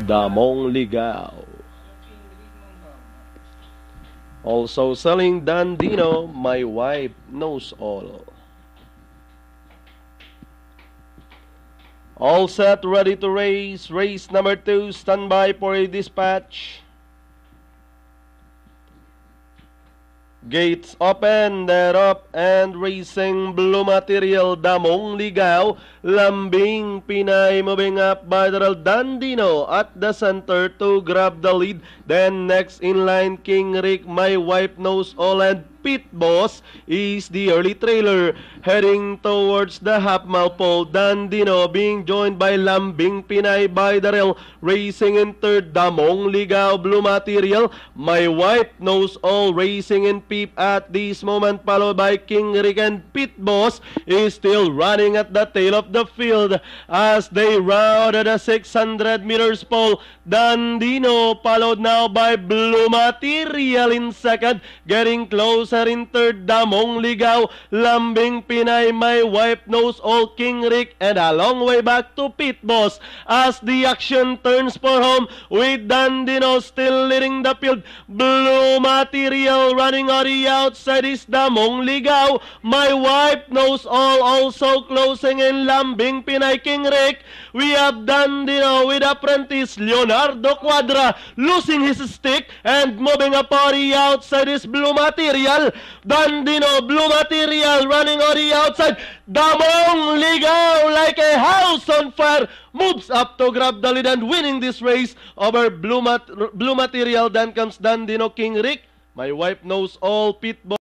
Damong Ligaw. Also selling Dandino, My Wife Knows All. All set, ready to race. Race number 2, stand by for a dispatch. Gates open, they're up and racing. Blue Material, Damong Ligaw. Lambing Pinay moving up by the Dandino at the center to grab the lead. Then next in line, King Rick, My Wife Knows All, and Pit Boss is the early trailer. Heading towards the half-mile pole, Dandino being joined by Lambing Pinay by the rail. Racing in third, Damong Ligaw, Blue Material. My Wife Knows All racing in peep at this moment, followed by King Rick, and Pit Boss is still running at the tail of the field as they rounded the 600 meters pole. Dandino followed now by Blue Material in second, getting closer in third, Damong Ligaw, Lambing Pinay, My Wife Knows All, King Rick, and a long way back to Pit Boss as the action turns for home with Dandino still leading the field. Blue Material running on the outside is Damong Ligaw, My Wife Knows All also closing in. Lambing Pinay, King Rick. We have Dandino with apprentice Leonardo Cuadra losing his stick and moving up on the outside is Blue Material. Dandino, Blue Material running on the outside. Damong Ligaw like a house on fire moves up to grab the lead and winning this race over Blue Material. Then comes Dandino, King Rick, My Wife Knows All, Pit Boss.